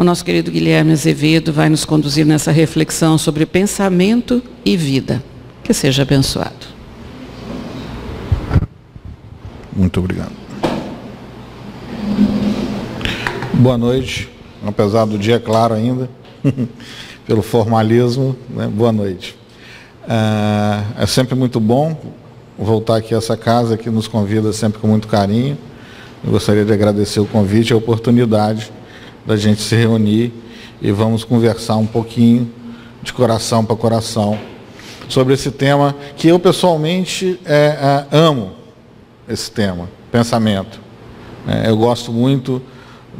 O nosso querido Guilherme Azevedo vai nos conduzir nessa reflexão sobre pensamento e vida. Que seja abençoado. Muito obrigado. Boa noite, apesar do dia claro ainda, pelo formalismo, né? Boa noite. É sempre muito bom voltar aqui a essa casa que nos convida sempre com muito carinho. Eu gostaria de agradecer o convite e a oportunidade da gente se reunir e vamos conversar um pouquinho de coração para coração sobre esse tema que eu pessoalmente amo, esse tema, pensamento. Eu gosto muito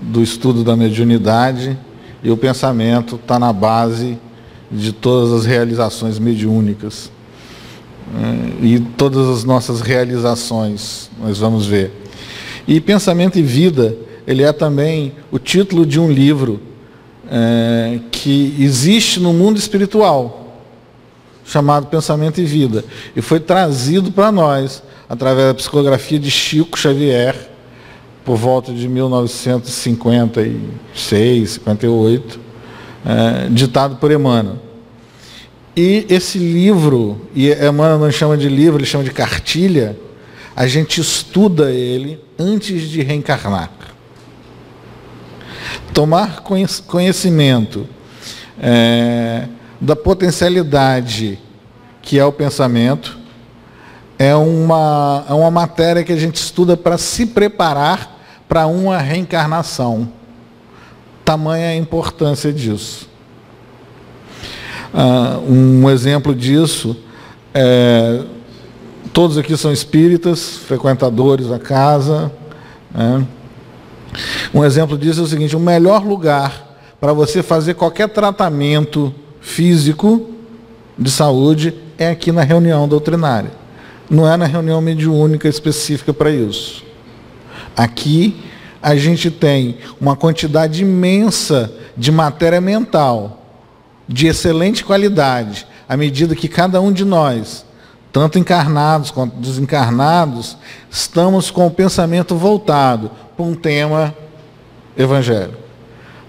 do estudo da mediunidade e o pensamento está na base de todas as realizações mediúnicas. E todas as nossas realizações, nós vamos ver. E Pensamento e Vida, ele é também o título de um livro que existe no mundo espiritual, chamado Pensamento e Vida, e foi trazido para nós através da psicografia de Chico Xavier, por volta de 1956, 58, ditado por Emmanuel. E esse livro, e Emmanuel não chama de livro, ele chama de cartilha, a gente estuda ele antes de reencarnar. Tomar conhecimento da potencialidade que é o pensamento é uma matéria que a gente estuda para se preparar para uma reencarnação. Tamanha a importância disso. Um exemplo disso todos aqui são espíritas, frequentadores da casa. Um exemplo disso é o seguinte: o melhor lugar para você fazer qualquer tratamento físico de saúde é aqui na reunião doutrinária. Não é na reunião mediúnica específica para isso. Aqui a gente tem uma quantidade imensa de matéria mental, de excelente qualidade, à medida que cada um de nós, tanto encarnados quanto desencarnados, estamos com o pensamento voltado para um tema evangélico.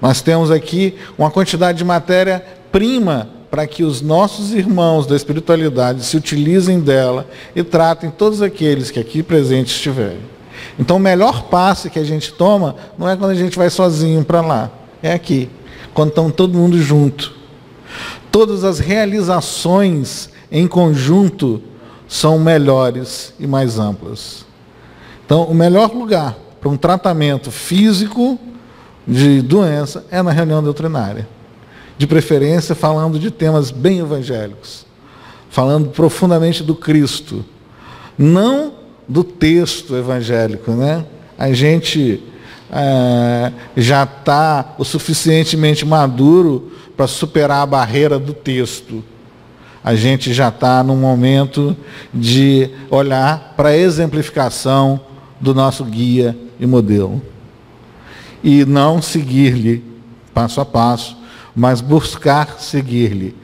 Nós temos aqui uma quantidade de matéria-prima para que os nossos irmãos da espiritualidade se utilizem dela e tratem todos aqueles que aqui presentes estiverem. Então, o melhor passo que a gente toma não é quando a gente vai sozinho para lá, é aqui, quando estamos todo mundo junto. Todas as realizações em conjunto são melhores e mais amplas. Então, o melhor lugar para um tratamento físico de doença é na reunião doutrinária. De preferência, falando de temas bem evangélicos, falando profundamente do Cristo, não do texto evangélico, né? A gente já está o suficientemente maduro para superar a barreira do texto. A gente já está no momento de olhar para a exemplificação do nosso guia e modelo. E não seguir-lhe passo a passo, mas buscar seguir-lhe,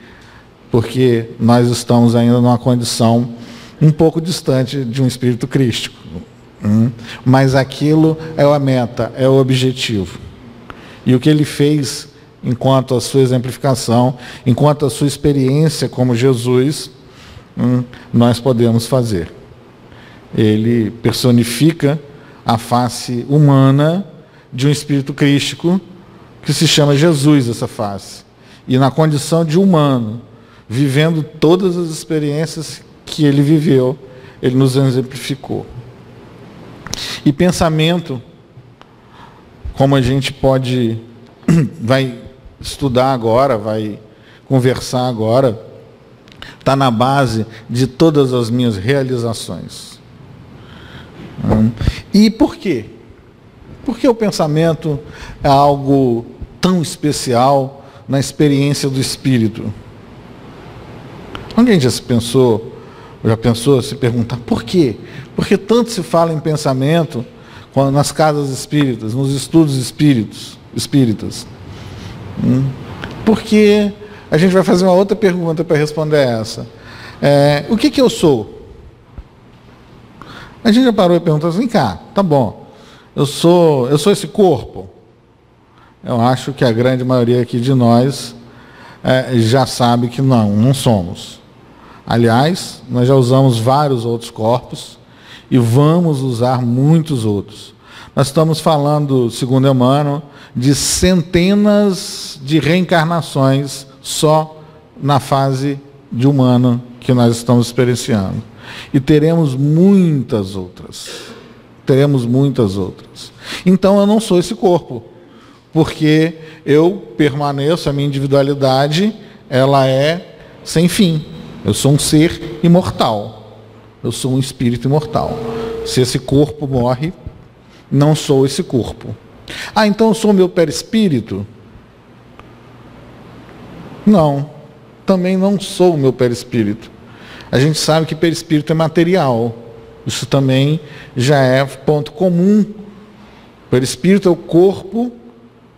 porque nós estamos ainda numa condição um pouco distante de um espírito crístico. Mas aquilo é a meta, é o objetivo. E o que ele fez enquanto a sua exemplificação, enquanto a sua experiência como Jesus, nós podemos fazer. Ele personifica a face humana de um espírito crístico que se chama Jesus, essa face. E na condição de humano, vivendo todas as experiências que ele viveu, ele nos exemplificou. E pensamento, como a gente vai estudar agora, vai conversar agora, está na base de todas as minhas realizações. E por quê? Porque o pensamento é algo tão especial na experiência do espírito. Alguém já pensou se perguntar por quê? Porque tanto se fala em pensamento nas casas espíritas, nos estudos espíritas. Porque a gente vai fazer uma outra pergunta para responder essa. O que eu sou? A gente já parou e perguntou assim: cá, tá bom, eu sou esse corpo, Eu acho que a grande maioria aqui de nós já sabe que não somos. Aliás, nós já usamos vários outros corpos e vamos usar muitos outros. Nós estamos falando, segundo Emmanuel, de centenas de reencarnações só na fase de humano que nós estamos experienciando. E teremos muitas outras. Teremos muitas outras. Então eu não sou esse corpo, porque eu permaneço, a minha individualidade, ela é sem fim. Eu sou um ser imortal. Eu sou um espírito imortal. Se esse corpo morre, não sou esse corpo. Ah, então eu sou meu perispírito? Não, também não sou o meu perispírito. A gente sabe que perispírito é material. Isso também já é ponto comum. O perispírito é o corpo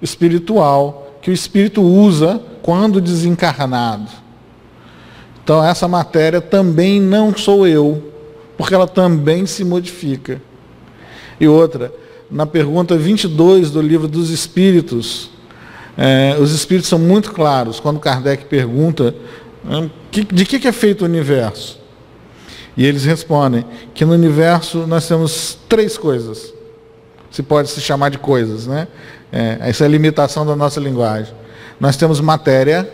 espiritual que o espírito usa quando desencarnado. Então essa matéria também não sou eu, porque ela também se modifica. E outra, na pergunta 22 do Livro dos Espíritos, os Espíritos são muito claros quando Kardec pergunta de que é feito o universo. E eles respondem que no universo nós temos 3 coisas. Se pode se chamar de coisas, né? Essa é a limitação da nossa linguagem. Nós temos matéria,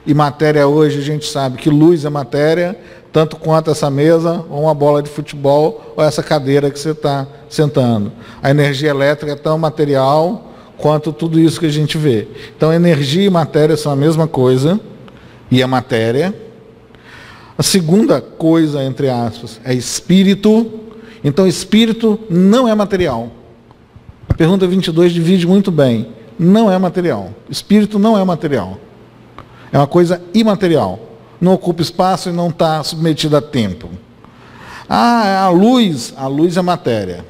e matéria hoje a gente sabe que luz é matéria, tanto quanto essa mesa, ou uma bola de futebol, ou essa cadeira que você está sentando. A energia elétrica é tão material quanto tudo isso que a gente vê. Então, energia e matéria são a mesma coisa, e a matéria. A segunda coisa, entre aspas, é espírito. Então, espírito não é material. A pergunta 22 divide muito bem. Não é material. Espírito não é material. É uma coisa imaterial. Não ocupa espaço e não está submetido a tempo. A luz é matéria.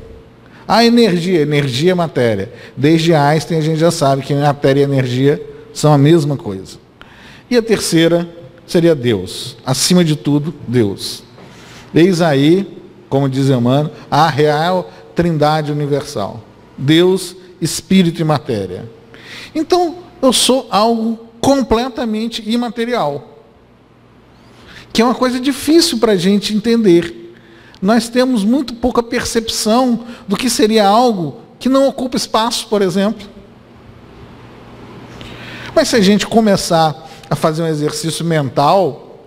A energia é matéria. Desde Einstein a gente já sabe que matéria e energia são a mesma coisa. E a terceira seria Deus. Acima de tudo, Deus. Eis aí, como diz Emmanuel, a real trindade universal. Deus, Espírito e matéria. Então, eu sou algo completamente imaterial. Que é uma coisa difícil para a gente entender. Nós temos muito pouca percepção do que seria algo que não ocupa espaço, por exemplo. Mas se a gente começar a fazer um exercício mental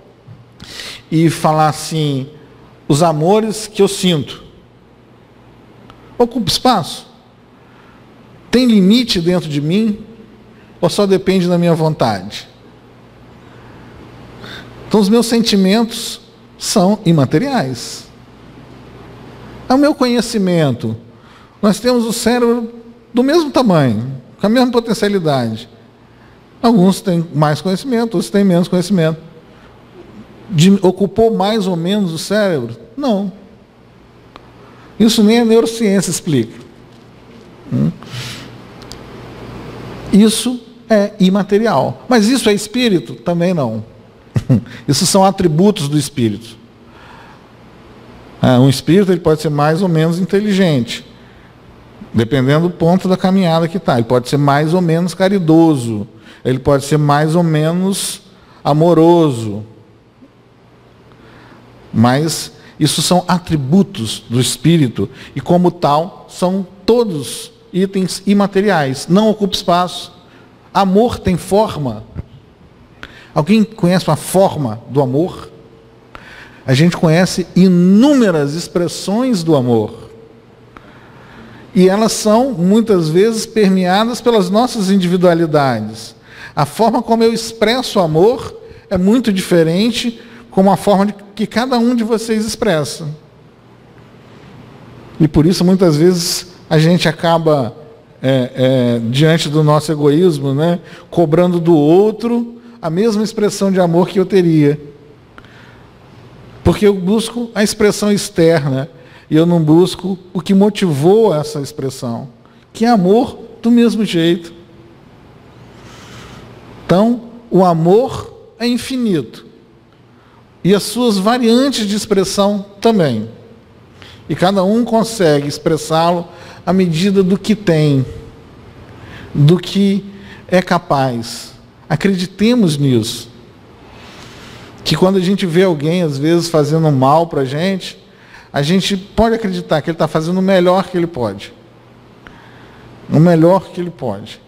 e falar assim, os amores que eu sinto, ocupa espaço? Tem limite dentro de mim? Ou só depende da minha vontade? Então os meus sentimentos são imateriais. É o meu conhecimento. Nós temos o cérebro do mesmo tamanho, com a mesma potencialidade. Alguns têm mais conhecimento, outros têm menos conhecimento. Ocupou mais ou menos o cérebro? Não. Isso nem a neurociência explica. Isso é imaterial. Mas isso é espírito? Também não. Isso são atributos do espírito. Um espírito ele pode ser mais ou menos inteligente, dependendo do ponto da caminhada que está. Ele pode ser mais ou menos caridoso, ele pode ser mais ou menos amoroso. Mas isso são atributos do espírito e, como tal, são todos itens imateriais. Não ocupa espaço. Amor tem forma. Alguém conhece a forma do amor? A gente conhece inúmeras expressões do amor. E elas são, muitas vezes, permeadas pelas nossas individualidades. A forma como eu expresso o amor é muito diferente como a forma que cada um de vocês expressa. E por isso, muitas vezes, a gente acaba, diante do nosso egoísmo, né, cobrando do outro a mesma expressão de amor que eu teria. Porque eu busco a expressão externa e eu não busco o que motivou essa expressão, que é amor do mesmo jeito. Então, o amor é infinito. E as suas variantes de expressão também. E cada um consegue expressá-lo à medida do que tem. do que é capaz. Acreditemos nisso. Que quando a gente vê alguém, às vezes, fazendo mal para a gente pode acreditar que ele está fazendo o melhor que ele pode. O melhor que ele pode.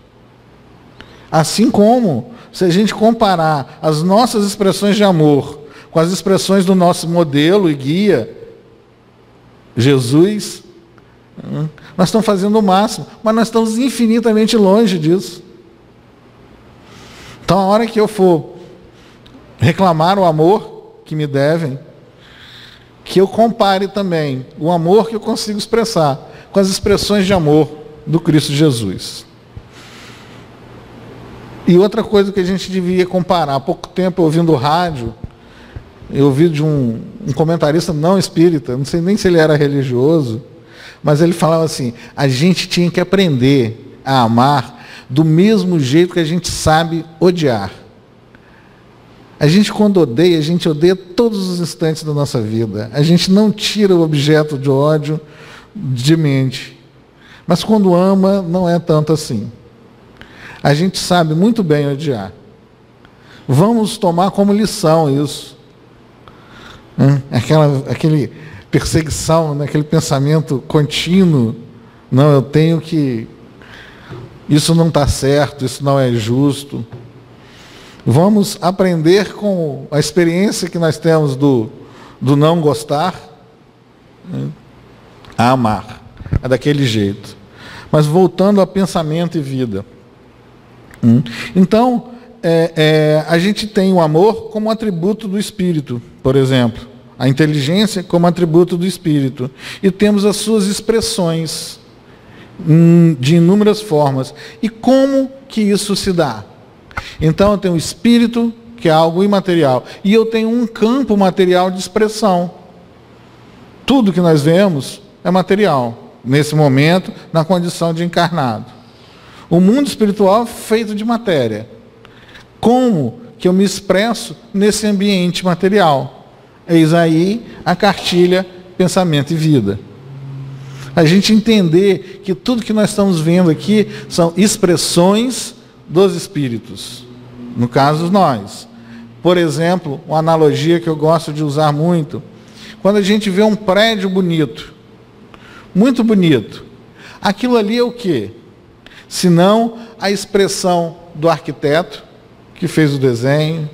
Assim como, se a gente comparar as nossas expressões de amor com as expressões do nosso modelo e guia, Jesus, nós estamos fazendo o máximo, mas nós estamos infinitamente longe disso. Então, a hora que eu for reclamar o amor que me devem, que eu compare também o amor que eu consigo expressar com as expressões de amor do Cristo Jesus. E outra coisa que a gente devia comparar, há pouco tempo ouvindo rádio, eu ouvi de um comentarista não espírita, não sei nem se ele era religioso, mas ele falava assim, a gente tinha que aprender a amar do mesmo jeito que a gente sabe odiar. A gente, quando odeia, a gente odeia todos os instantes da nossa vida. A gente não tira o objeto de ódio de mente. Mas quando ama, não é tanto assim. A gente sabe muito bem odiar. Vamos tomar como lição isso. Aquele perseguição, aquele pensamento contínuo. Não, eu tenho que... Isso não está certo, isso não é justo. Vamos aprender com a experiência que nós temos do não gostar, a amar. É daquele jeito. Mas voltando a pensamento e vida. Então, a gente tem o amor como atributo do Espírito, por exemplo. A inteligência como atributo do Espírito. E temos as suas expressões de inúmeras formas. E como que isso se dá? Então eu tenho o espírito, que é algo imaterial, e eu tenho um campo material de expressão. Tudo que nós vemos é material, nesse momento, na condição de encarnado. O mundo espiritual é feito de matéria. Como que eu me expresso nesse ambiente material? Eis aí a cartilha Pensamento e Vida. A gente entender que tudo que nós estamos vendo aqui são expressões dos espíritos, no caso nós. Por exemplo, uma analogia que eu gosto de usar muito, quando a gente vê um prédio bonito, muito bonito, aquilo ali é o quê? Senão a expressão do arquiteto que fez o desenho,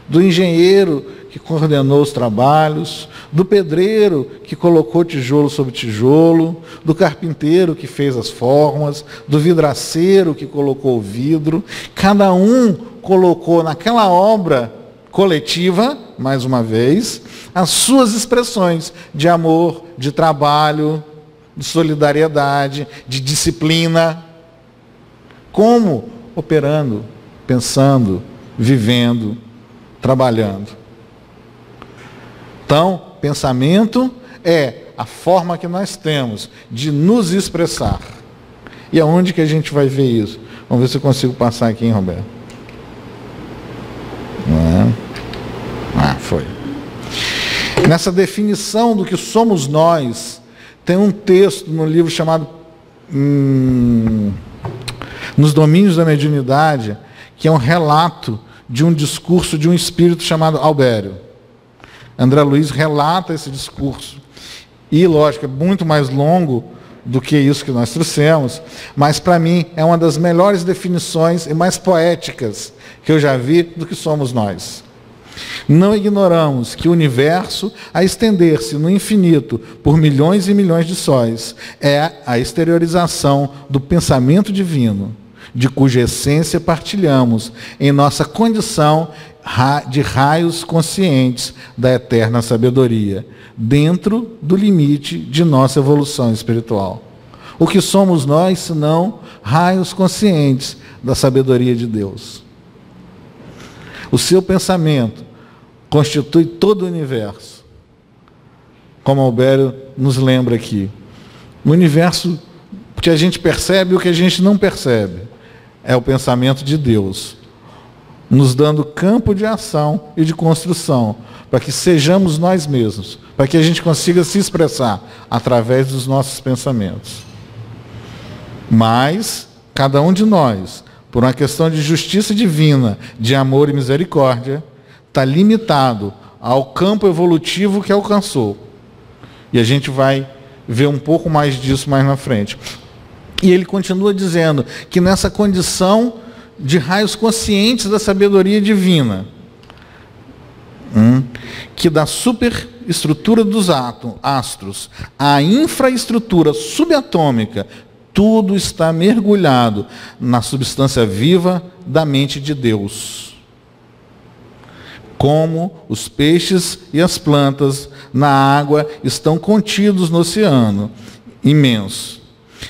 do engenheiro que coordenou os trabalhos, do pedreiro que colocou tijolo sobre tijolo, do carpinteiro que fez as formas, do vidraceiro que colocou o vidro. Cada um colocou naquela obra coletiva, mais uma vez, as suas expressões de amor, de trabalho, de solidariedade, de disciplina. Como? Operando, pensando, vivendo, trabalhando. Então, pensamento é a forma que nós temos de nos expressar. E aonde que a gente vai ver isso? Vamos ver se eu consigo passar aqui, hein, Roberto? Foi. Nessa definição do que somos nós, tem um texto no livro chamado Nos Domínios da Mediunidade, que é um relato de um discurso de um espírito chamado Albério. André Luiz relata esse discurso. E, lógico, é muito mais longo do que isso que nós trouxemos, mas, para mim, é uma das melhores definições e mais poéticas que eu já vi do que somos nós. Não ignoramos que o universo, a estender-se no infinito por milhões e milhões de sóis, é a exteriorização do pensamento divino, de cuja essência partilhamos em nossa condição de raios conscientes da eterna sabedoria, dentro do limite de nossa evolução espiritual. O que somos nós, senão raios conscientes da sabedoria de Deus? O seu pensamento constitui todo o universo. Como Albério nos lembra aqui. O universo que a gente percebe e o que a gente não percebe é o pensamento de Deus, nos dando campo de ação e de construção, para que sejamos nós mesmos, para que a gente consiga se expressar através dos nossos pensamentos. Mas cada um de nós, por uma questão de justiça divina, de amor e misericórdia, está limitado ao campo evolutivo que alcançou. E a gente vai ver um pouco mais disso mais na frente. E ele continua dizendo que nessa condição de raios conscientes da sabedoria divina, que da superestrutura dos astros, a infraestrutura subatômica, tudo está mergulhado na substância viva da mente de Deus. Como os peixes e as plantas na água estão contidos no oceano imenso.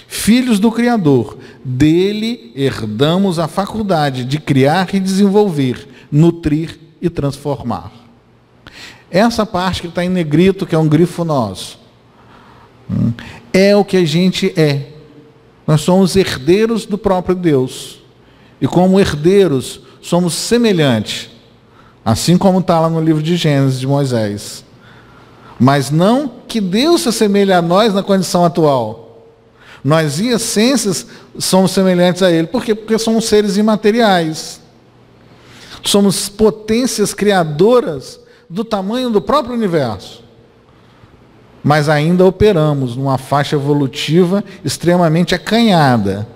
Filhos do Criador, dele herdamos a faculdade de criar e desenvolver, nutrir e transformar. Essa parte que está em negrito, que é um grifo nosso, é o que a gente é. Nós somos herdeiros do próprio Deus. E como herdeiros, somos semelhantes. Assim como está lá no livro de Gênesis, de Moisés. Mas não que Deus se assemelhe a nós na condição atual. Nós, em essências, somos semelhantes a Ele. Por quê? Porque somos seres imateriais. Somos potências criadoras do tamanho do próprio universo. Mas ainda operamos numa faixa evolutiva extremamente acanhada,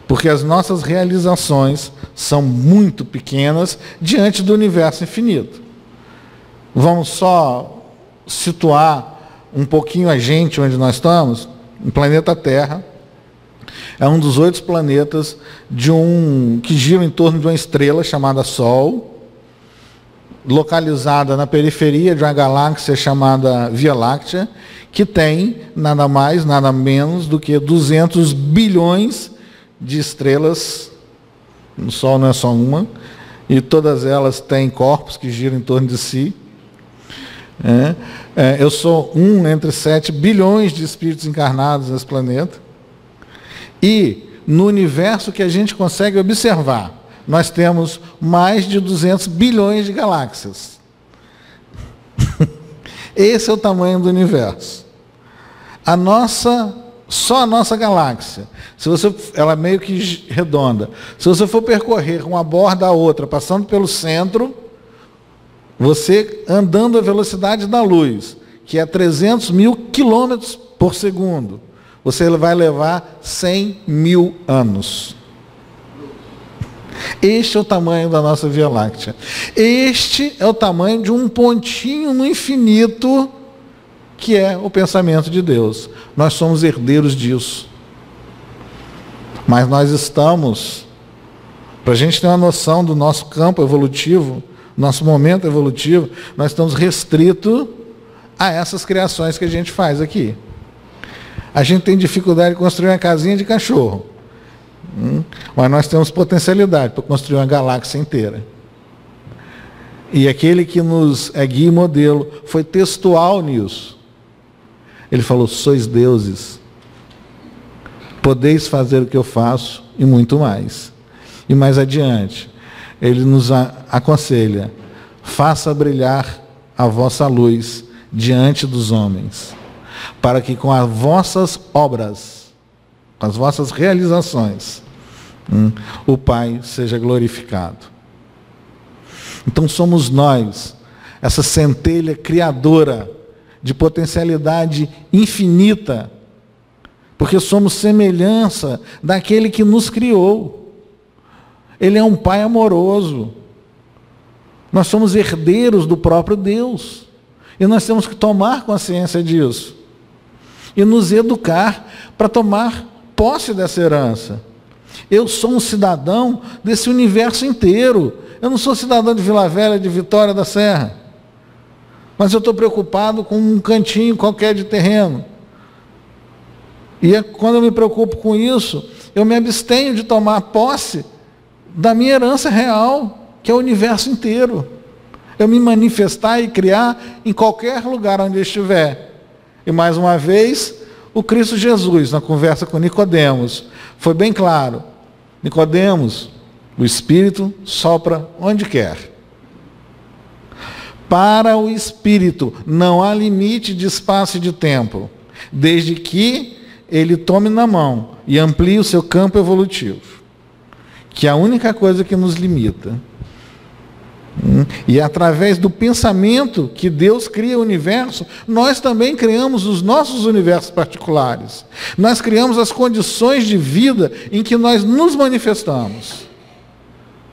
porque as nossas realizações são muito pequenas diante do universo infinito. Vamos só situar um pouquinho a gente onde nós estamos. O planeta Terra é um dos 8 planetas que gira em torno de uma estrela chamada Sol, localizada na periferia de uma galáxia chamada Via Láctea, que tem nada mais, nada menos do que 200 bilhões de estrelas. O Sol não é só uma, e todas elas têm corpos que giram em torno de si. Eu sou um entre 7 bilhões de espíritos encarnados nesse planeta. E no universo que a gente consegue observar, nós temos mais de 200 bilhões de galáxias. Esse é o tamanho do universo. Só a nossa galáxia, ela é meio que redonda. Se você for percorrer uma borda a outra, passando pelo centro, você andando a velocidade da luz, que é 300 mil quilômetros por segundo, você vai levar 100 mil anos. Este é o tamanho da nossa Via Láctea. Este é o tamanho de um pontinho no infinito, que é o pensamento de Deus. Nós somos herdeiros disso. Mas nós estamos, para a gente ter uma noção do nosso campo evolutivo, nosso momento evolutivo, nós estamos restritos a essas criações que a gente faz aqui. A gente tem dificuldade de construir uma casinha de cachorro. Mas nós temos potencialidade para construir uma galáxia inteira. E aquele que nos é guia e modelo foi textual nisso. Ele falou: sois deuses, podeis fazer o que eu faço e muito mais. E mais adiante, ele nos aconselha: faça brilhar a vossa luz diante dos homens, para que com as vossas obras, com as vossas realizações, o Pai seja glorificado. Então somos nós, essa centelha criadora de potencialidade infinita, porque somos semelhança daquele que nos criou. Ele é um Pai amoroso. Nós somos herdeiros do próprio Deus. E nós temos que tomar consciência disso. E nos educar para tomar posse dessa herança. Eu sou um cidadão desse universo inteiro. Eu não sou cidadão de Vila Velha, de Vitória da Serra. Mas eu estou preocupado com um cantinho qualquer de terreno. E quando eu me preocupo com isso, eu me abstenho de tomar posse da minha herança real, que é o universo inteiro. Eu me manifestar e criar em qualquer lugar onde eu estiver. E mais uma vez, o Cristo Jesus, na conversa com Nicodemos, foi bem claro: Nicodemos, o Espírito sopra onde quer. Para o Espírito não há limite de espaço e de tempo, desde que ele tome na mão e amplie o seu campo evolutivo, que é a única coisa que nos limita. E através do pensamento que Deus cria o universo, nós também criamos os nossos universos particulares. Nós criamos as condições de vida em que nós nos manifestamos.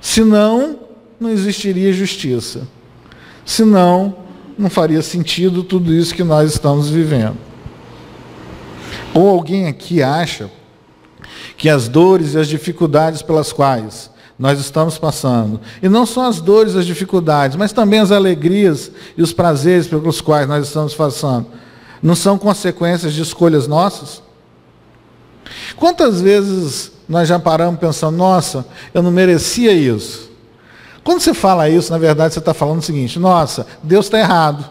Senão, não existiria justiça. Senão, não faria sentido tudo isso que nós estamos vivendo. Ou alguém aqui acha que as dores e as dificuldades pelas quais nós estamos passando, e não só as dores e as dificuldades, mas também as alegrias e os prazeres pelos quais nós estamos passando, não são consequências de escolhas nossas? Quantas vezes nós já paramos pensando, nossa, eu não merecia isso? Quando você fala isso, na verdade você está falando o seguinte, nossa, Deus está errado.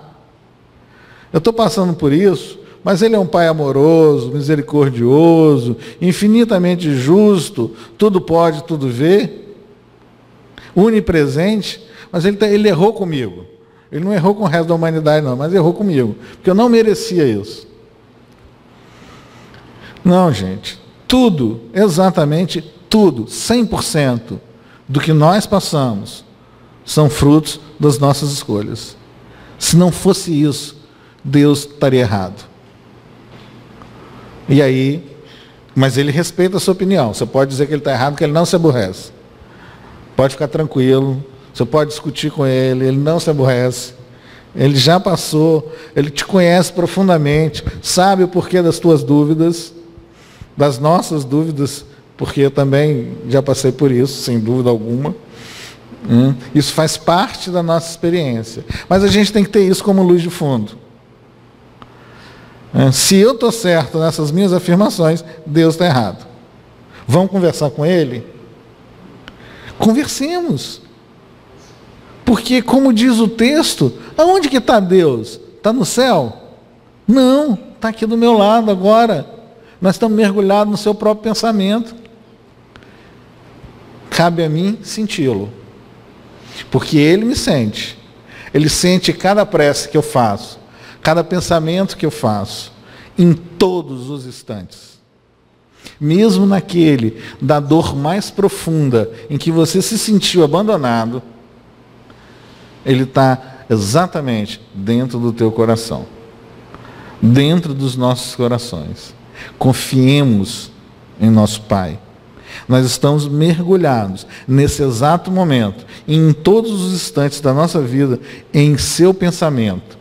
Eu estou passando por isso, mas Ele é um Pai amoroso, misericordioso, infinitamente justo, tudo pode, tudo vê, onipresente, mas ele errou comigo. Ele não errou com o resto da humanidade não, mas errou comigo, porque eu não merecia isso. Não, gente, tudo, exatamente tudo, 100% do que nós passamos são frutos das nossas escolhas. Se não fosse isso, Deus estaria errado. E aí, mas Ele respeita a sua opinião. Você pode dizer que Ele está errado, que Ele não se aborrece. Pode ficar tranquilo, você pode discutir com Ele não se aborrece. Ele já passou, Ele te conhece profundamente, sabe o porquê das tuas dúvidas, das nossas dúvidas, porque eu também já passei por isso, sem dúvida alguma. Isso faz parte da nossa experiência. Mas a gente tem que ter isso como luz de fundo. Se eu estou certo nessas minhas afirmações, Deus está errado. Vamos conversar com Ele? Conversemos. Porque, como diz o texto, aonde que está Deus? Está no céu? Não, está aqui do meu lado agora. Nós estamos mergulhados no seu próprio pensamento. Cabe a mim senti-lo. Porque Ele me sente. Ele sente cada prece que eu faço, cada pensamento que eu faço, em todos os instantes. Mesmo naquele da dor mais profunda, em que você se sentiu abandonado, Ele está exatamente dentro do teu coração, dentro dos nossos corações. Confiemos em nosso Pai. Nós estamos mergulhados nesse exato momento, em todos os instantes da nossa vida, em seu pensamento.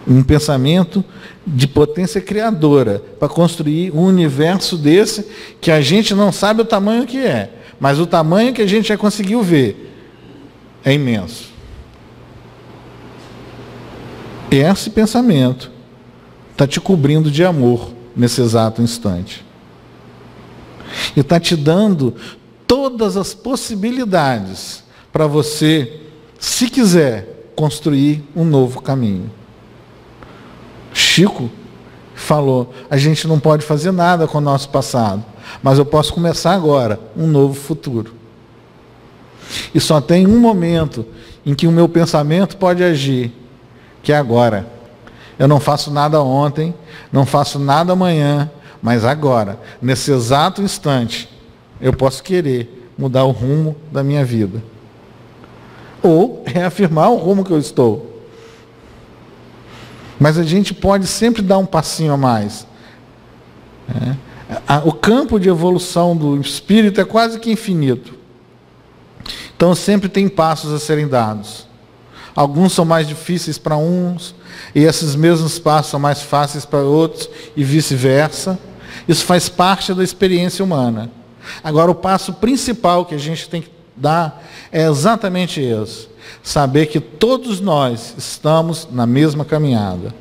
Um pensamento de potência criadora, para construir um universo desse que a gente não sabe o tamanho que é, mas o tamanho que a gente já conseguiu ver é imenso. Esse pensamento está te cobrindo de amor nesse exato instante. E está te dando todas as possibilidades para você, se quiser, construir um novo caminho. Chico falou, a gente não pode fazer nada com o nosso passado, mas eu posso começar agora um novo futuro. E só tem um momento em que o meu pensamento pode agir, que é agora. Eu não faço nada ontem, não faço nada amanhã, mas agora, nesse exato instante, eu posso querer mudar o rumo da minha vida. Ou reafirmar o rumo que eu estou. Mas a gente pode sempre dar um passinho a mais. O campo de evolução do espírito é quase que infinito. Então sempre tem passos a serem dados. Alguns são mais difíceis para uns, e esses mesmos passos são mais fáceis para outros, e vice-versa. Isso faz parte da experiência humana. Agora, o passo principal que a gente tem que dar é exatamente esse. Saber que todos nós estamos na mesma caminhada.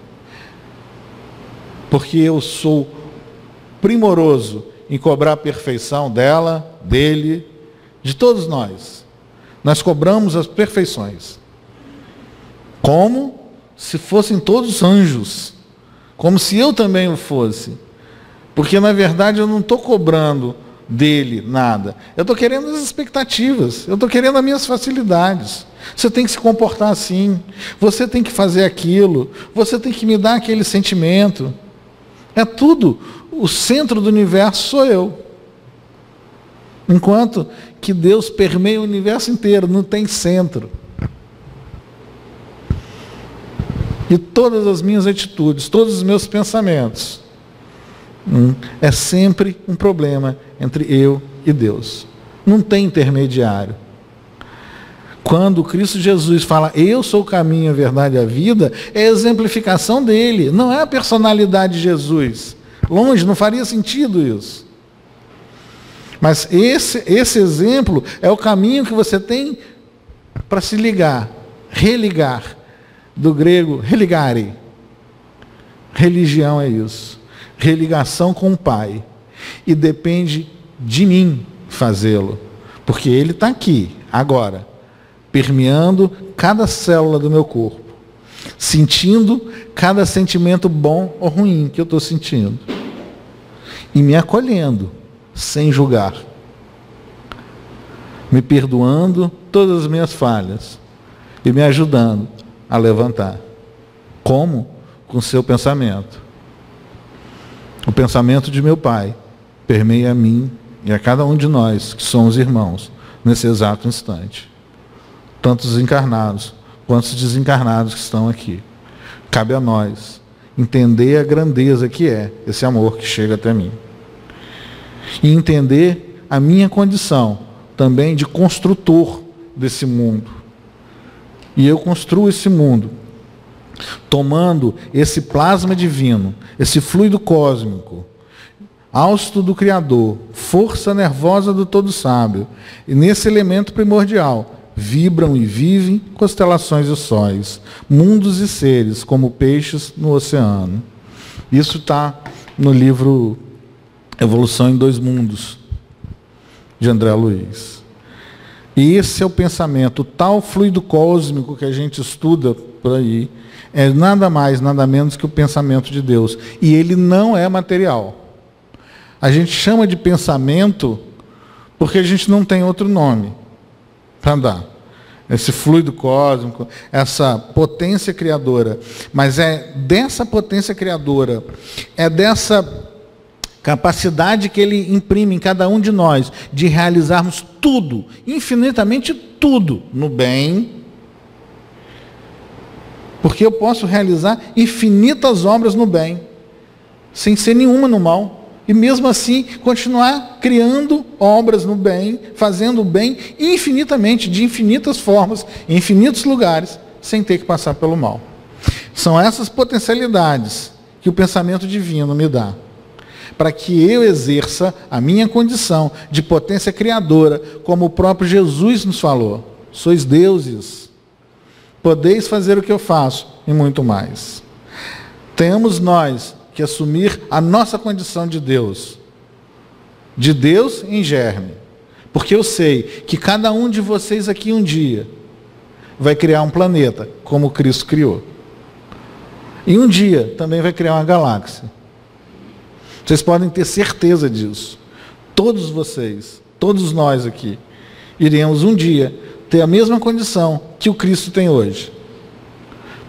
Porque eu sou primoroso em cobrar a perfeição dela, dele, de todos nós. Nós cobramos as perfeições. Como se fossem todos anjos. Como se eu também o fosse. Porque, na verdade, eu não estou cobrando dele nada. Eu estou querendo as expectativas. Eu estou querendo as minhas facilidades. Você tem que se comportar assim. Você tem que fazer aquilo. Você tem que me dar aquele sentimento. É tudo. O centro do universo sou eu. Enquanto que Deus permeia o universo inteiro, não tem centro. E todas as minhas atitudes, todos os meus pensamentos, é sempre um problema entre eu e Deus. Não tem intermediário. Quando Cristo Jesus fala, eu sou o caminho, a verdade e a vida, é a exemplificação dele, não é a personalidade de Jesus. Longe, não faria sentido isso. Mas esse exemplo é o caminho que você tem para se ligar, religar, do grego religare. Religião é isso, religação com o Pai. E depende de mim fazê-lo, porque Ele está aqui, agora, permeando cada célula do meu corpo, sentindo cada sentimento bom ou ruim que eu estou sentindo, e me acolhendo, sem julgar, me perdoando todas as minhas falhas, e me ajudando a levantar. Como? Com o seu pensamento. O pensamento de meu Pai permeia a mim e a cada um de nós, que somos irmãos, nesse exato instante. Tanto os encarnados, quanto os desencarnados que estão aqui. Cabe a nós entender a grandeza que é esse amor que chega até mim. E entender a minha condição também de construtor desse mundo. E eu construo esse mundo, tomando esse plasma divino, esse fluido cósmico, hausto do Criador, força nervosa do Todo Sábio, e nesse elemento primordial, vibram e vivem constelações e sóis, mundos e seres, como peixes no oceano. Isso está no livro Evolução em Dois Mundos, de André Luiz. E esse é o pensamento, tal fluido cósmico que a gente estuda por aí, é nada mais, nada menos que o pensamento de Deus. E ele não é material. A gente chama de pensamento porque a gente não tem outro nome para dar. Esse fluido cósmico, essa potência criadora. Mas é dessa potência criadora, é dessa capacidade que ele imprime em cada um de nós, de realizarmos tudo, infinitamente tudo, no bem. Porque eu posso realizar infinitas obras no bem, sem ser nenhuma no mal. E mesmo assim, continuar criando obras no bem, fazendo o bem infinitamente, de infinitas formas, em infinitos lugares, sem ter que passar pelo mal. São essas potencialidades que o pensamento divino me dá, para que eu exerça a minha condição de potência criadora, como o próprio Jesus nos falou. Sois deuses, podeis fazer o que eu faço e muito mais. Temos nós que assumir a nossa condição de Deus em germe, porque eu sei que cada um de vocês aqui um dia vai criar um planeta, como Cristo criou, e um dia também vai criar uma galáxia. Vocês podem ter certeza disso. Todos vocês, todos nós aqui, iremos um dia ter a mesma condição que o Cristo tem hoje.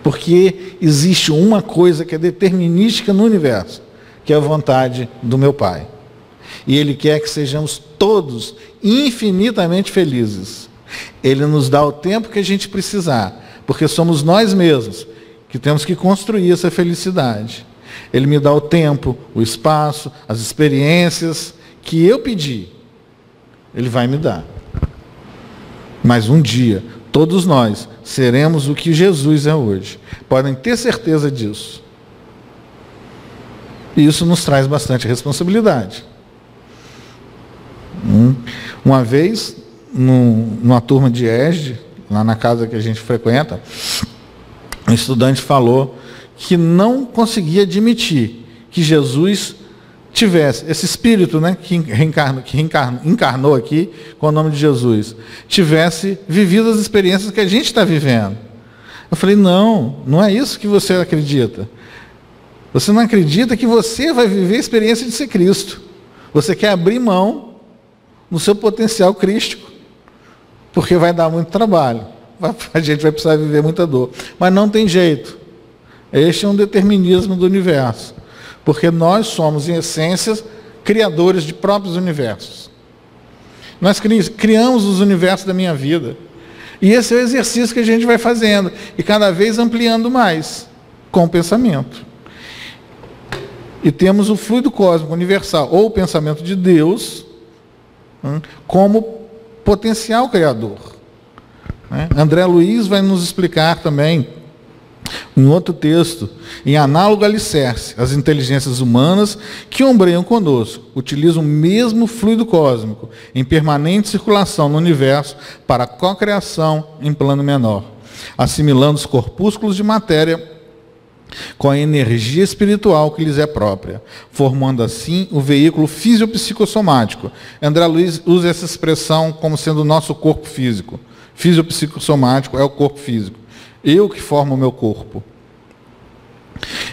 Porque existe uma coisa que é determinística no universo, que é a vontade do meu Pai. E Ele quer que sejamos todos infinitamente felizes. Ele nos dá o tempo que a gente precisar, porque somos nós mesmos que temos que construir essa felicidade. Ele me dá o tempo, o espaço, as experiências que eu pedi. Ele vai me dar. Mas um dia, todos nós seremos o que Jesus é hoje. Podem ter certeza disso. E isso nos traz bastante responsabilidade. Uma vez, numa turma de ESD, lá na casa que a gente frequenta, um estudante falou que não conseguia admitir que Jesus tivesse, esse espírito, né, que encarnou aqui com o nome de Jesus, tivesse vivido as experiências que a gente está vivendo. Eu falei, não é isso que você acredita. Você não acredita que você vai viver a experiência de ser Cristo. Você quer abrir mão no seu potencial crístico, porque vai dar muito trabalho. A gente vai precisar viver muita dor. Mas não tem jeito. Este é um determinismo do universo. Porque nós somos, em essência, criadores de próprios universos. Nós criamos os universos da minha vida. E esse é o exercício que a gente vai fazendo. E cada vez ampliando mais, com o pensamento. E temos o fluido cósmico universal, ou o pensamento de Deus, como potencial criador. André Luiz vai nos explicar também, em outro texto, em análogo alicerce, as inteligências humanas que ombreiam conosco, utilizam o mesmo fluido cósmico, em permanente circulação no universo, para a cocriação em plano menor, assimilando os corpúsculos de matéria com a energia espiritual que lhes é própria, formando assim o veículo fisiopsicossomático. André Luiz usa essa expressão como sendo o nosso corpo físico. Fisiopsicossomático é o corpo físico. Eu que formo o meu corpo.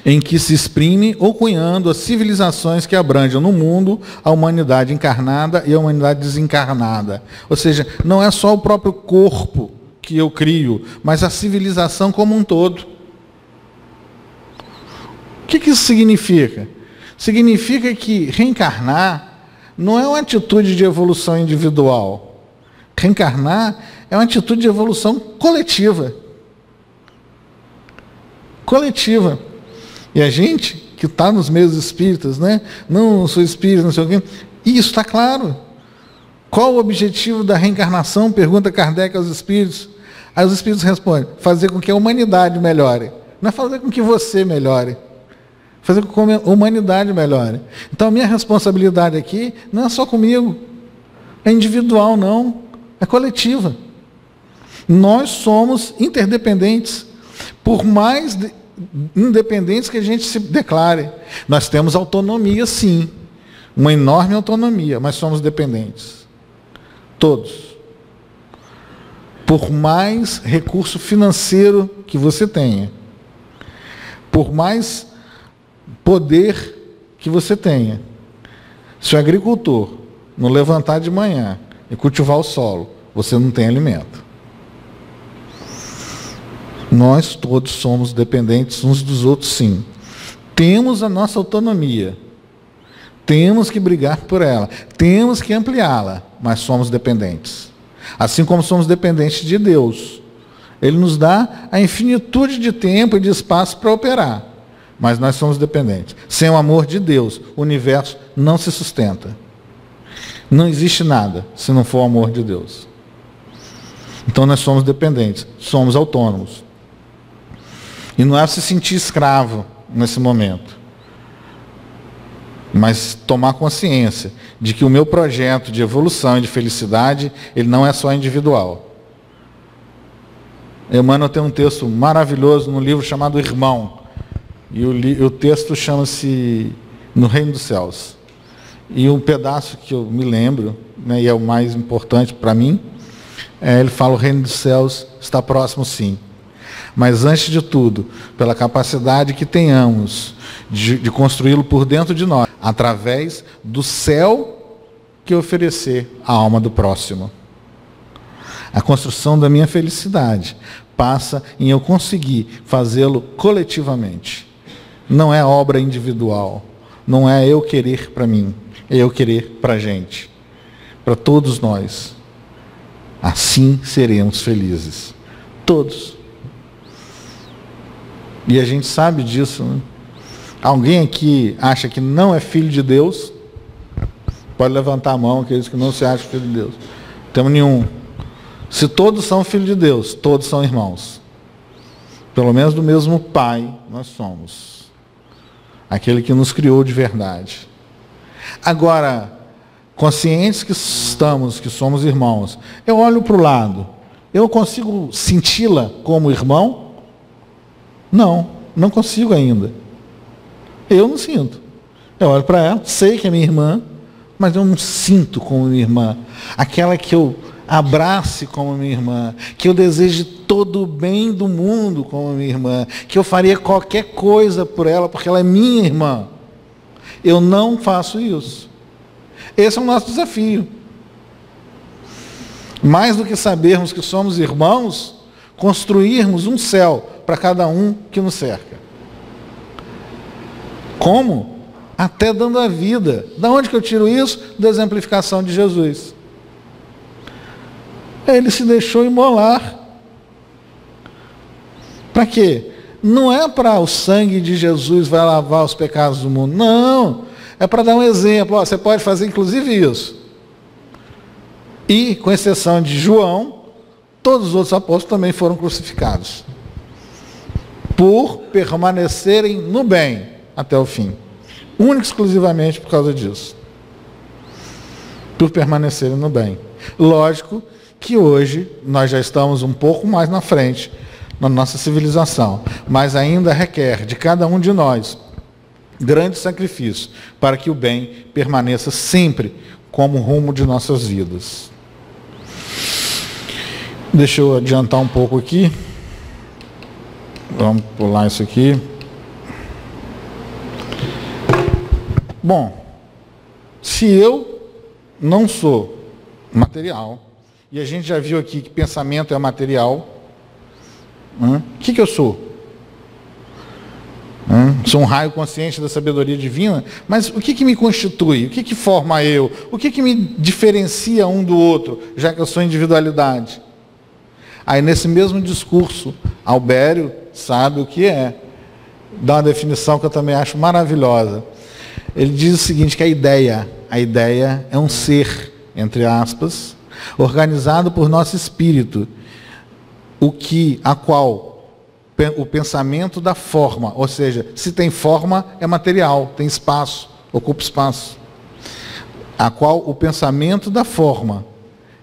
Em que se exprime ou cunhando as civilizações que abrangem no mundo a humanidade encarnada e a humanidade desencarnada. Ou seja, não é só o próprio corpo que eu crio, mas a civilização como um todo. O que isso significa? Significa que reencarnar não é uma atitude de evolução individual. Reencarnar é uma atitude de evolução coletiva. Coletiva. E a gente que está nos meios espíritas, né? Não sou espírita, não sei o quê. E isso está claro. Qual o objetivo da reencarnação? Pergunta Kardec aos espíritos. Aí os espíritos respondem: fazer com que a humanidade melhore. Não é fazer com que você melhore. Fazer com que a humanidade melhore. Então a minha responsabilidade aqui não é só comigo. É individual, não. É coletiva. Nós somos interdependentes. Por mais independentes que a gente se declare. Nós temos autonomia, sim. Uma enorme autonomia, mas somos dependentes. Todos. Por mais recurso financeiro que você tenha, por mais poder que você tenha, se o agricultor não levantar de manhã e cultivar o solo, você não tem alimento. Nós todos somos dependentes uns dos outros, sim. Temos a nossa autonomia. Temos que brigar por ela. Temos que ampliá-la, mas somos dependentes. Assim como somos dependentes de Deus. Ele nos dá a infinitude de tempo e de espaço para operar. Mas nós somos dependentes. Sem o amor de Deus, o universo não se sustenta. Não existe nada se não for o amor de Deus. Então nós somos dependentes, somos autônomos. E não é se sentir escravo nesse momento, mas tomar consciência de que o meu projeto de evolução e de felicidade, ele não é só individual. Emmanuel tem um texto maravilhoso no livro chamado Irmão, e o texto chama-se No Reino dos Céus. E um pedaço que eu me lembro, né, e é o mais importante para mim, ele fala: o Reino dos Céus está próximo, sim. Mas antes de tudo, pela capacidade que tenhamos de construí-lo por dentro de nós, através do céu que oferecer à alma do próximo. A construção da minha felicidade passa em eu conseguir fazê-lo coletivamente. Não é obra individual, não é eu querer para mim, é eu querer para a gente, para todos nós. Assim seremos felizes, todos. E a gente sabe disso, né? Alguém aqui acha que não é filho de Deus? Pode levantar a mão, aqueles que não se acham filho de Deus. Não temos nenhum. Se todos são filhos de Deus, todos são irmãos. Pelo menos do mesmo Pai nós somos. Aquele que nos criou de verdade. Agora, conscientes que estamos, que somos irmãos, eu olho para o lado, eu consigo senti-la como irmão? Não consigo ainda. Eu não sinto. Eu olho para ela, sei que é minha irmã, mas eu não sinto como minha irmã. Aquela que eu abrace como minha irmã, que eu deseje todo o bem do mundo como minha irmã, que eu faria qualquer coisa por ela, porque ela é minha irmã. Eu não faço isso. Esse é o nosso desafio. Mais do que sabermos que somos irmãos, construirmos um céu para cada um que nos cerca. Como? até dando a vida. Da onde que eu tiro isso? Da exemplificação de Jesus. Ele se deixou imolar. Para quê? Não é para o sangue de Jesus vai lavar os pecados do mundo. Não. É para dar um exemplo. Ó, você pode fazer inclusive isso. E, com exceção de João, todos os outros apóstolos também foram crucificados. Por permanecerem no bem até o fim. Único e exclusivamente por causa disso. Por permanecerem no bem. Lógico que hoje nós já estamos um pouco mais na frente na nossa civilização, mas ainda requer de cada um de nós grande sacrifício para que o bem permaneça sempre como rumo de nossas vidas. Deixa eu adiantar um pouco aqui. Vamos pular isso aqui. Bom, se eu não sou material, e a gente já viu aqui que pensamento é material, o que eu sou? Sou um raio consciente da sabedoria divina, mas o que me constitui? O que forma eu? O que me diferencia um do outro, já que eu sou individualidade? Aí nesse mesmo discurso, Albério sabe o que é. Dá uma definição que eu também acho maravilhosa. Ele diz o seguinte, que a ideia é um ser, entre aspas, organizado por nosso espírito, a qual o pensamento dá forma, ou seja, se tem forma é material, tem espaço, ocupa espaço, a qual o pensamento dá forma,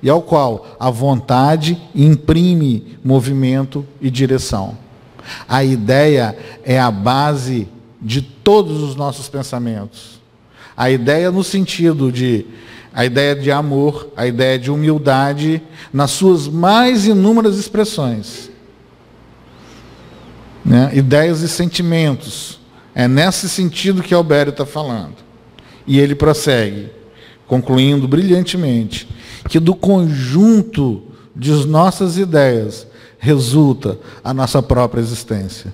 e ao qual a vontade imprime movimento e direção. A ideia é a base de todos os nossos pensamentos. A ideia no sentido de a ideia de amor, a ideia de humildade, nas suas mais inúmeras expressões. Né? Ideias e sentimentos. É nesse sentido que Albério está falando. E ele prossegue, concluindo brilhantemente, que do conjunto de nossas ideias resulta a nossa própria existência.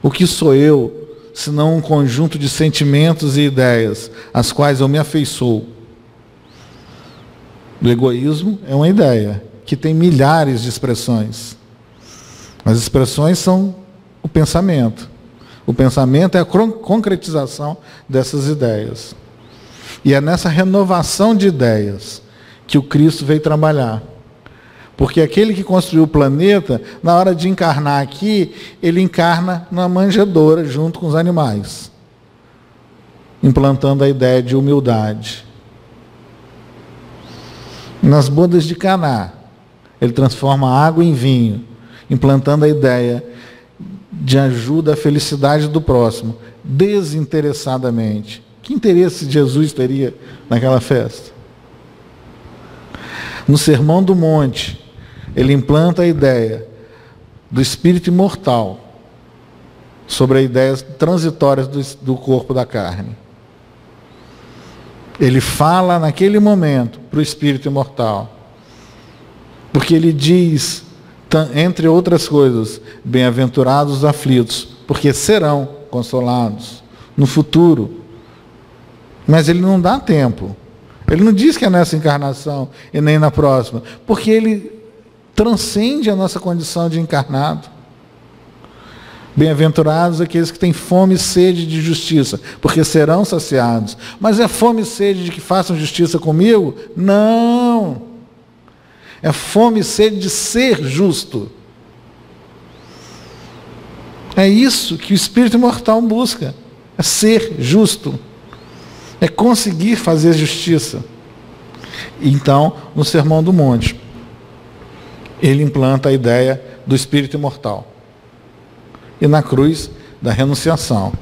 O que sou eu, senão um conjunto de sentimentos e ideias, às quais eu me afeiçoo? O egoísmo é uma ideia que tem milhares de expressões. As expressões são o pensamento. O pensamento é a concretização dessas ideias. E é nessa renovação de ideias que o Cristo veio trabalhar. Porque aquele que construiu o planeta, na hora de encarnar aqui, ele encarna na manjedoura junto com os animais, implantando a ideia de humildade. Nas bodas de Caná, ele transforma a água em vinho, implantando a ideia de ajuda à felicidade do próximo, desinteressadamente. Que interesse Jesus teria naquela festa? No Sermão do Monte, ele implanta a ideia do espírito imortal sobre as ideias transitórias do corpo da carne. Ele fala naquele momento para o espírito imortal. Porque ele diz, entre outras coisas, bem-aventurados os aflitos, porque serão consolados no futuro. Mas ele não dá tempo. Ele não diz que é nessa encarnação e nem na próxima, porque ele transcende a nossa condição de encarnado. Bem-aventurados aqueles que têm fome e sede de justiça, porque serão saciados. Mas é fome e sede de que façam justiça comigo? Não. É fome e sede de ser justo. É isso que o espírito imortal busca. É ser justo. É conseguir fazer justiça. Então, no Sermão do Monte, ele implanta a ideia do espírito imortal. E na cruz da renunciação,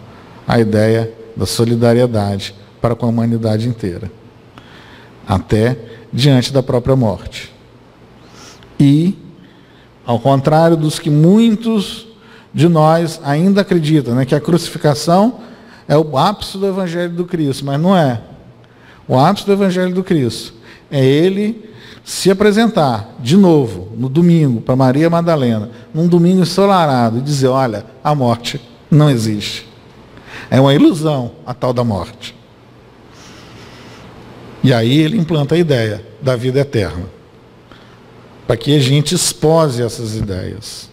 a ideia da solidariedade para com a humanidade inteira, até diante da própria morte. E, ao contrário dos que muitos de nós ainda acreditam, né, que a crucificação é o ápice do Evangelho do Cristo, mas não é. O ápice do Evangelho do Cristo é ele se apresentar de novo, no domingo, para Maria Madalena, num domingo ensolarado, e dizer, olha, a morte não existe. É uma ilusão a tal da morte. E aí ele implanta a ideia da vida eterna, para que a gente expose essas ideias.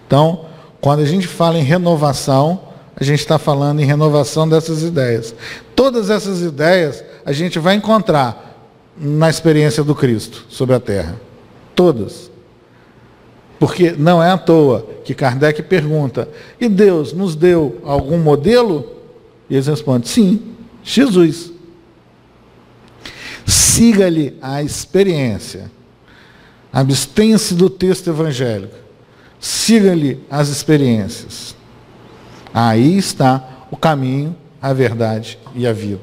Então, quando a gente fala em renovação, a gente está falando em renovação dessas ideias. Todas essas ideias a gente vai encontrar na experiência do Cristo sobre a Terra. Todas. Porque não é à toa que Kardec pergunta: e Deus nos deu algum modelo? E eles respondem: sim, Jesus. Siga-lhe a experiência. Abstenha-se do texto evangélico. Siga-lhe as experiências. Aí está o caminho, a verdade e a vida.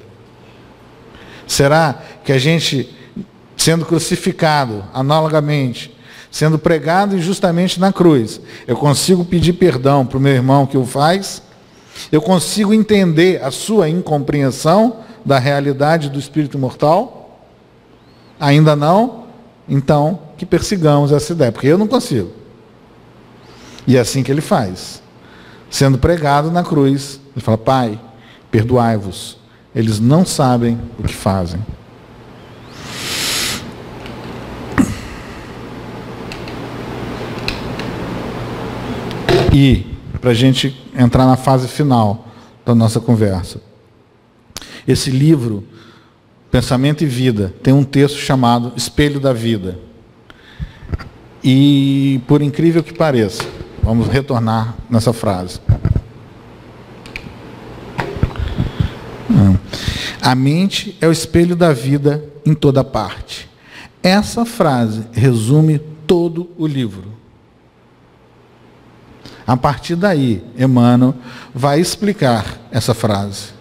Será que a gente, sendo crucificado analogamente, sendo pregado injustamente na cruz, eu consigo pedir perdão para o meu irmão que o faz? Eu consigo entender a sua incompreensão da realidade do espírito imortal? Ainda não? Então, que persigamos essa ideia, porque eu não consigo. E é assim que ele faz. Sendo pregado na cruz, ele fala: Pai, perdoai-vos, eles não sabem o que fazem. E, para a gente entrar na fase final da nossa conversa, esse livro, Pensamento e Vida, tem um texto chamado Espelho da Vida. E, por incrível que pareça, vamos retornar nessa frase. A mente é o espelho da vida em toda parte. Essa frase resume todo o livro. A partir daí, Emmanuel vai explicar essa frase.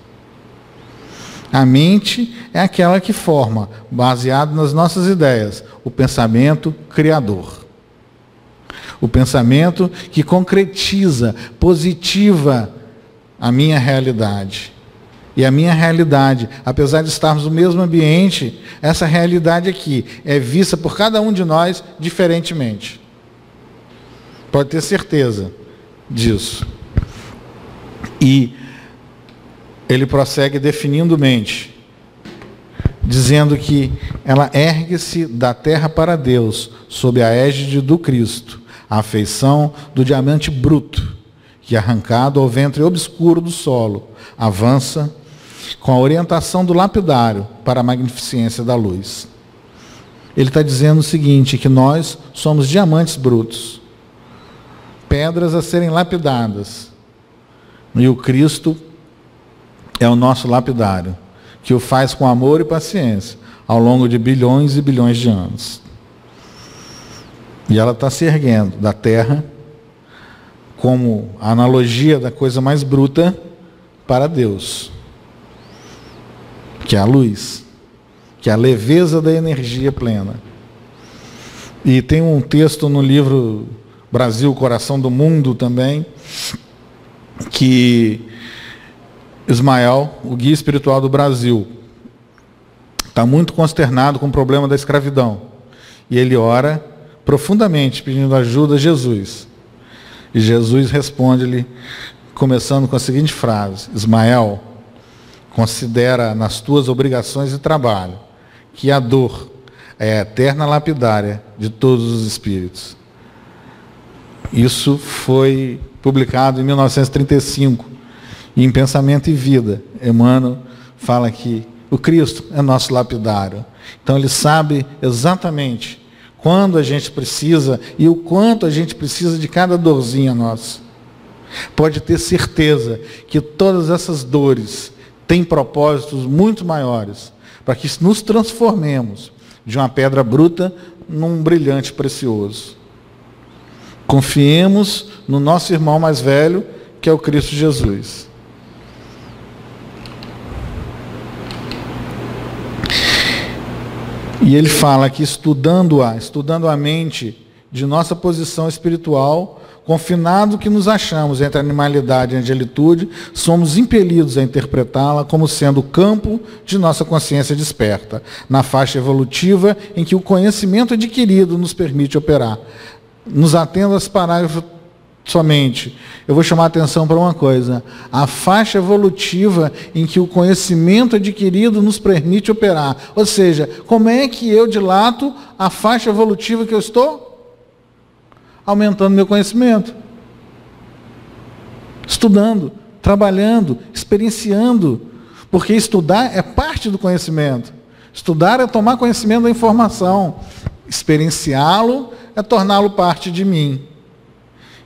A mente é aquela que forma, baseado nas nossas ideias, o pensamento criador. O pensamento que concretiza, positiva a minha realidade. E a minha realidade, apesar de estarmos no mesmo ambiente, essa realidade aqui é vista por cada um de nós diferentemente. Pode ter certeza disso. E ele prossegue definindo mente, dizendo que ela ergue-se da terra para Deus, sob a égide do Cristo, a afeição do diamante bruto, que, arrancado ao ventre obscuro do solo, avança com a orientação do lapidário para a magnificência da luz. Ele está dizendo o seguinte, que nós somos diamantes brutos, pedras a serem lapidadas, e o Cristo é o nosso lapidário, que o faz com amor e paciência, ao longo de bilhões e bilhões de anos. E ela está se erguendo da terra, como a analogia da coisa mais bruta, para Deus, que é a luz, que é a leveza da energia plena. E tem um texto no livro Brasil, Coração do Mundo também, que Ismael, o guia espiritual do Brasil, está muito consternado com o problema da escravidão. E ele ora profundamente, pedindo ajuda a Jesus. E Jesus responde-lhe, começando com a seguinte frase: Ismael, considera nas tuas obrigações de trabalho que a dor é a eterna lapidária de todos os espíritos. Isso foi publicado em 1935. E em Pensamento e Vida, Emmanuel fala que o Cristo é nosso lapidário. Então ele sabe exatamente quando a gente precisa e o quanto a gente precisa de cada dorzinha nossa. Pode ter certeza que todas essas dores têm propósitos muito maiores, para que nos transformemos de uma pedra bruta num brilhante precioso. Confiemos no nosso irmão mais velho, que é o Cristo Jesus. E ele fala que estudando a mente de nossa posição espiritual, confinado que nos achamos entre a animalidade e a angelitude, somos impelidos a interpretá-la como sendo o campo de nossa consciência desperta, na faixa evolutiva em que o conhecimento adquirido nos permite operar. Nos atendo aos parágrafos somente. Eu vou chamar a atenção para uma coisa. A faixa evolutiva em que o conhecimento adquirido nos permite operar. Ou seja, como é que eu dilato a faixa evolutiva que eu estou? Aumentando meu conhecimento. Estudando, trabalhando, experienciando. Porque estudar é parte do conhecimento. Estudar é tomar conhecimento da informação. Experienciá-lo é torná-lo parte de mim.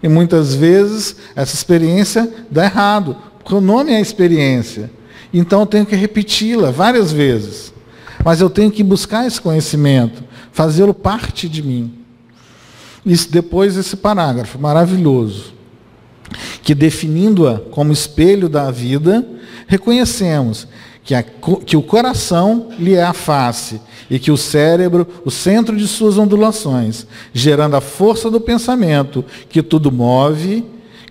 E muitas vezes essa experiência dá errado, porque o nome é experiência. Então eu tenho que repeti-la várias vezes. Mas eu tenho que buscar esse conhecimento, fazê-lo parte de mim. Isso, depois esse parágrafo maravilhoso, que definindo-a como espelho da vida, reconhecemos que o coração lhe é a face e que o cérebro, o centro de suas ondulações, gerando a força do pensamento que tudo move,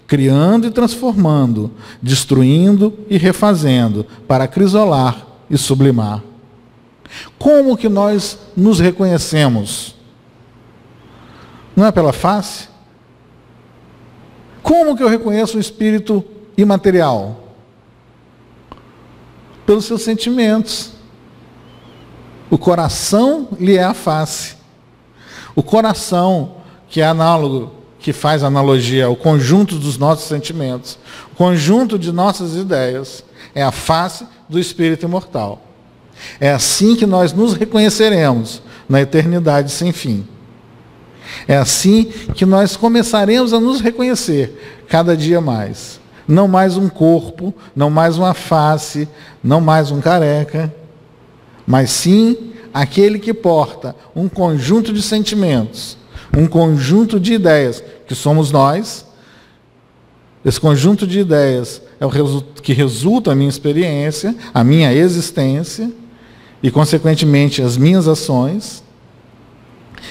criando e transformando, destruindo e refazendo, para acrisolar e sublimar. Como que nós nos reconhecemos? Não é pela face? Como que eu reconheço o espírito imaterial? Pelos seus sentimentos. O coração lhe é a face. O coração, que é análogo, que faz analogia ao conjunto dos nossos sentimentos, o conjunto de nossas ideias, é a face do espírito imortal. É assim que nós nos reconheceremos na eternidade sem fim. É assim que nós começaremos a nos reconhecer cada dia mais. Não mais um corpo, não mais uma face, não mais um careca, mas sim aquele que porta um conjunto de sentimentos, um conjunto de ideias, que somos nós. Esse conjunto de ideias é o que resulta a minha experiência, a minha existência e, consequentemente, as minhas ações.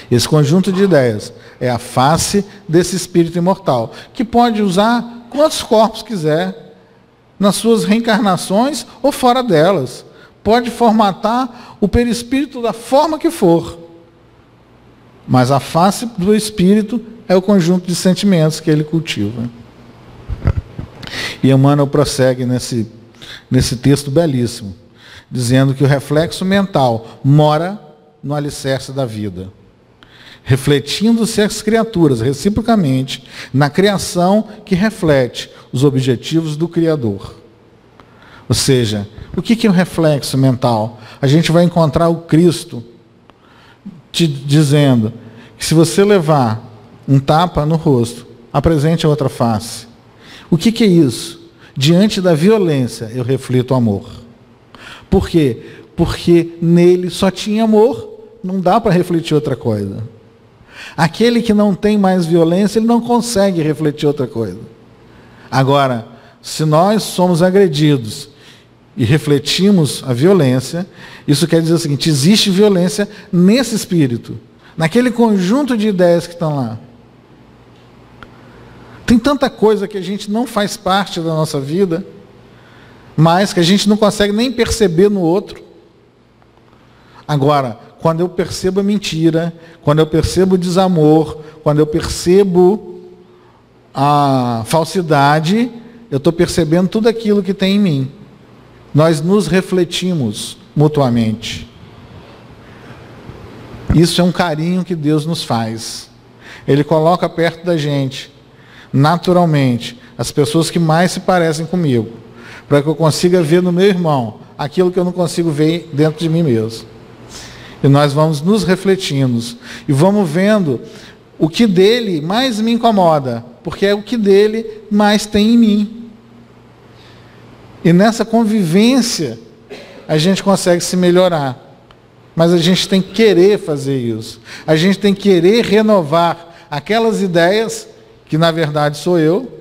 Esse conjunto de ideias é a face desse espírito imortal, que pode usar quantos corpos quiser, nas suas reencarnações ou fora delas. Pode formatar o perispírito da forma que for. Mas a face do espírito é o conjunto de sentimentos que ele cultiva. E Emmanuel prossegue nesse texto belíssimo, dizendo que o reflexo mental mora no alicerce da vida, refletindo-se as criaturas reciprocamente na criação que reflete os objetivos do Criador. Ou seja, o que é o reflexo mental? A gente vai encontrar o Cristo te dizendo que se você levar um tapa no rosto, apresente a outra face. O que é isso? Diante da violência, eu reflito amor. Por quê? Porque nele só tinha amor, não dá para refletir outra coisa. Aquele que não tem mais violência, ele não consegue refletir outra coisa. Agora, se nós somos agredidos e refletimos a violência, isso quer dizer o seguinte: existe violência nesse espírito, naquele conjunto de ideias que estão lá. Tem tanta coisa que a gente não faz parte da nossa vida, mas que a gente não consegue nem perceber no outro. Agora, quando eu percebo a mentira, quando eu percebo o desamor, quando eu percebo a falsidade, eu estou percebendo tudo aquilo que tem em mim. Nós nos refletimos mutuamente. Isso é um carinho que Deus nos faz. Ele coloca perto da gente, naturalmente, as pessoas que mais se parecem comigo, para que eu consiga ver no meu irmão aquilo que eu não consigo ver dentro de mim mesmo. E nós vamos nos refletindo e vamos vendo o que dele mais me incomoda, porque é o que dele mais tem em mim. E nessa convivência a gente consegue se melhorar. Mas a gente tem que querer fazer isso. A gente tem que querer renovar aquelas ideias, que na verdade sou eu,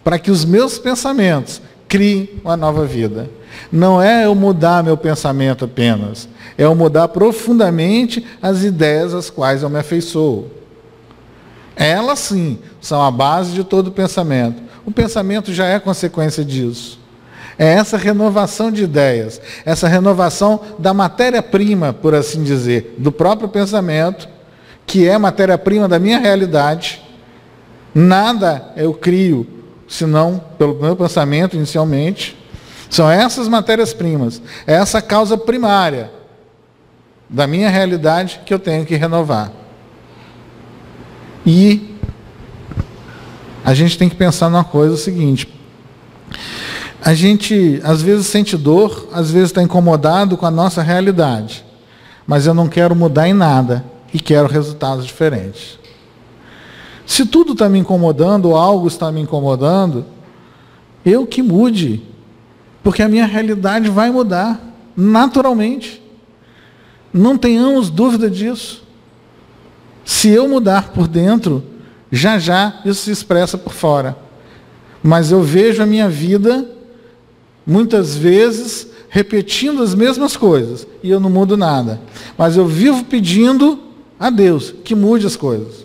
para que os meus pensamentos criem uma nova vida. Não é eu mudar meu pensamento apenas, é eu mudar profundamente as ideias às quais eu me afeiçoo. Elas sim são a base de todo o pensamento. O pensamento já é consequência disso. É essa renovação de ideias, essa renovação da matéria-prima, por assim dizer, do próprio pensamento, que é matéria-prima da minha realidade, Nada eu crio, senão pelo meu pensamento inicialmente. São essas matérias-primas, essa causa primária da minha realidade que eu tenho que renovar. E a gente tem que pensar numa coisa seguinte: a gente às vezes sente dor, às vezes está incomodado com a nossa realidade, mas eu não quero mudar em nada e quero resultados diferentes. Se tudo está me incomodando ou algo está me incomodando, eu que mude, porque a minha realidade vai mudar naturalmente. Não tenhamos dúvida disso. Se eu mudar por dentro, já já isso se expressa por fora. Mas eu vejo a minha vida, muitas vezes, repetindo as mesmas coisas, e eu não mudo nada. Mas eu vivo pedindo a Deus que mude as coisas.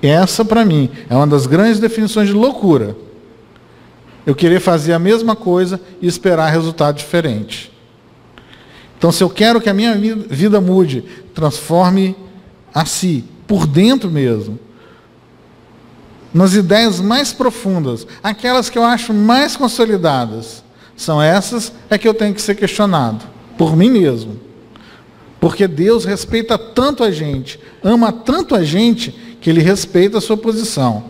Essa, para mim, é uma das grandes definições de loucura. Eu querer fazer a mesma coisa e esperar resultado diferente. Então, se eu quero que a minha vida mude, transforme a si, por dentro mesmo, nas ideias mais profundas, aquelas que eu acho mais consolidadas, são essas que eu tenho que ser questionado, por mim mesmo. Porque Deus respeita tanto a gente, ama tanto a gente, que Ele respeita a sua posição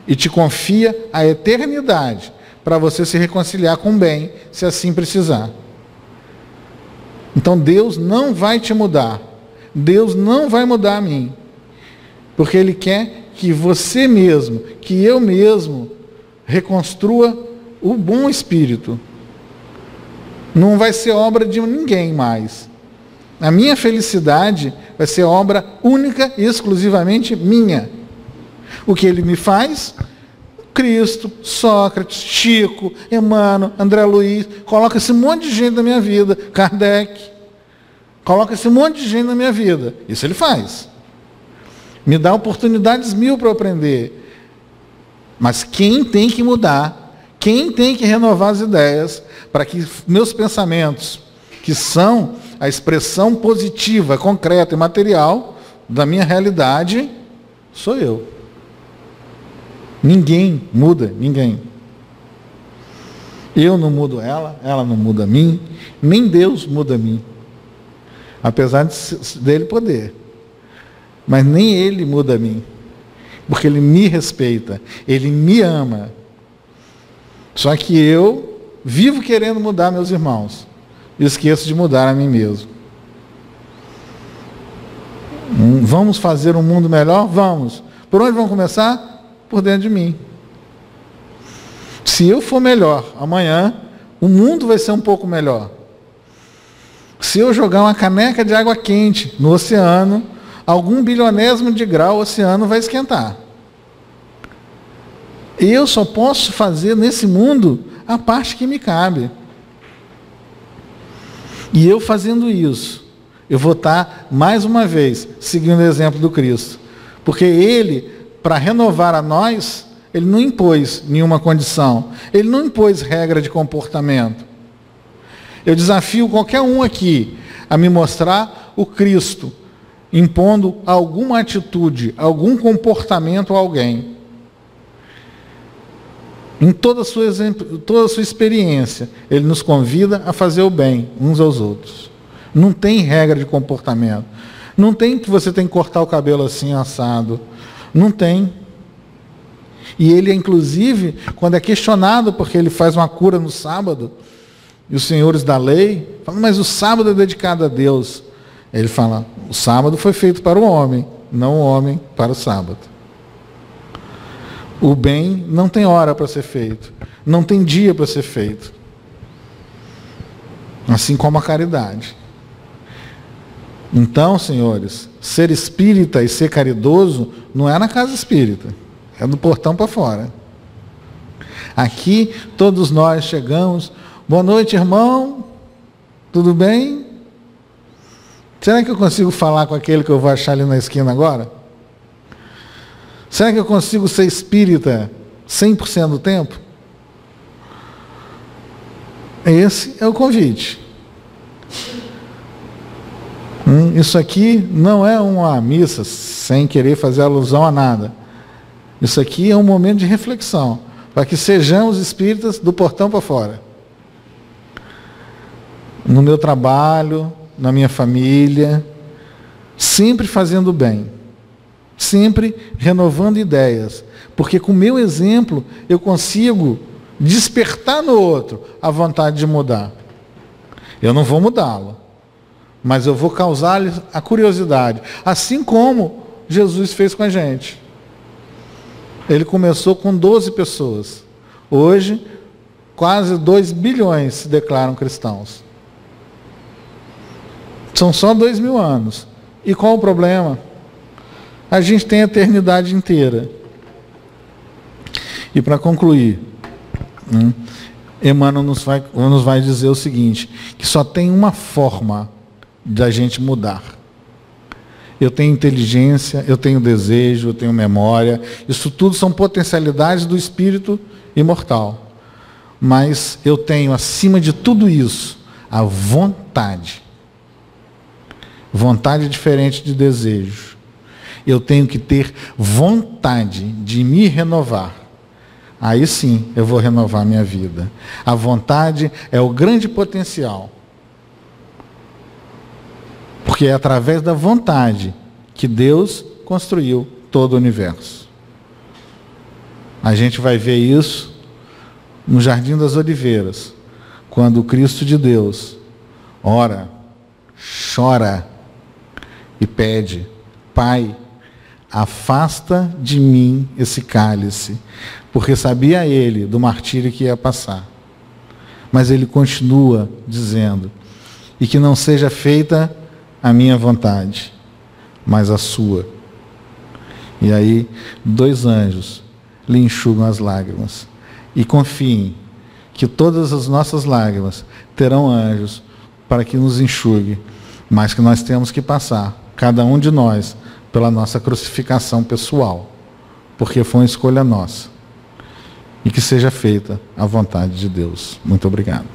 e te confia a eternidade para você se reconciliar com o bem, se assim precisar. Então Deus não vai te mudar. Deus não vai mudar a mim. Porque Ele quer que você mesmo, que eu mesmo, reconstrua o bom espírito. Não vai ser obra de ninguém mais. A minha felicidade vai ser obra única e exclusivamente minha. O que Ele me faz? Cristo, Sócrates, Chico, Emmanuel, André Luiz, coloca esse monte de gente na minha vida, Kardec, coloca esse monte de gente na minha vida. Isso Ele faz. Me dá oportunidades mil para eu aprender. Mas quem tem que mudar, quem tem que renovar as ideias, para que meus pensamentos, que são a expressão positiva, concreta e material da minha realidade, sou eu. Ninguém muda ninguém. Eu não mudo ela não muda a mim, nem Deus muda a mim. Apesar dele poder. Mas nem Ele muda a mim. Porque Ele me respeita, Ele me ama. Só que eu vivo querendo mudar meus irmãos. E esqueço de mudar a mim mesmo. Vamos fazer um mundo melhor? Vamos. Por onde vamos começar? Por dentro de mim. Se eu for melhor amanhã, o mundo vai ser um pouco melhor. Se eu jogar uma caneca de água quente no oceano, algum bilionésimo de grau o oceano vai esquentar. Eu só posso fazer nesse mundo a parte que me cabe. E eu fazendo isso, eu vou estar, mais uma vez, seguindo o exemplo do Cristo. Porque Ele, para renovar a nós, Ele não impôs nenhuma condição. Ele não impôs regra de comportamento. Eu desafio qualquer um aqui a me mostrar o Cristo impondo alguma atitude, algum comportamento a alguém. Em toda a sua experiência, Ele nos convida a fazer o bem uns aos outros. Não tem regra de comportamento. Não tem que você tem que cortar o cabelo assim, assado. Não tem. E Ele, inclusive, quando é questionado porque Ele faz uma cura no sábado, e os senhores da lei falam, mas o sábado é dedicado a Deus. Ele fala, o sábado foi feito para o homem, não o homem para o sábado. O bem não tem hora para ser feito, não tem dia para ser feito. Assim como a caridade. Então, senhores, ser espírita e ser caridoso não é na casa espírita, é do portão para fora. Aqui todos nós chegamos, boa noite, irmão, tudo bem? Será que eu consigo falar com aquele que eu vou achar ali na esquina agora? Será que eu consigo ser espírita 100% do tempo? Esse é o convite. Isso aqui não é uma missa, sem querer fazer alusão a nada. Isso aqui é um momento de reflexão, para que sejamos espíritas do portão para fora. No meu trabalho, na minha família, sempre fazendo bem, sempre renovando ideias, porque com o meu exemplo eu consigo despertar no outro a vontade de mudar. Eu não vou mudá-lo, mas eu vou causar-lhe a curiosidade, assim como Jesus fez com a gente. Ele começou com 12 pessoas. Hoje, quase 2 bilhões se declaram cristãos. São só 2.000 anos. E qual o problema? A gente tem a eternidade inteira. E para concluir, Emmanuel nos vai dizer o seguinte, que só tem uma forma da gente mudar. Eu tenho inteligência, eu tenho desejo, eu tenho memória. Isso tudo são potencialidades do espírito imortal. Mas eu tenho, acima de tudo isso, a vontade. Vontade diferente de desejo. Eu tenho que ter vontade de me renovar. Aí sim eu vou renovar minha vida. A vontade é o grande potencial. Porque é através da vontade que Deus construiu todo o universo. A gente vai ver isso no Jardim das Oliveiras, quando o Cristo de Deus ora, chora e pede: Pai, afasta de mim esse cálice, porque sabia ele do martírio que ia passar. Mas ele continua dizendo: e que não seja feita a minha vontade, mas a sua. E aí, 2 anjos lhe enxugam as lágrimas. E confiem que todas as nossas lágrimas terão anjos para que nos enxugue, mas que nós temos que passar, cada um de nós, pela nossa crucificação pessoal, porque foi uma escolha nossa. E que seja feita a vontade de Deus. Muito obrigado.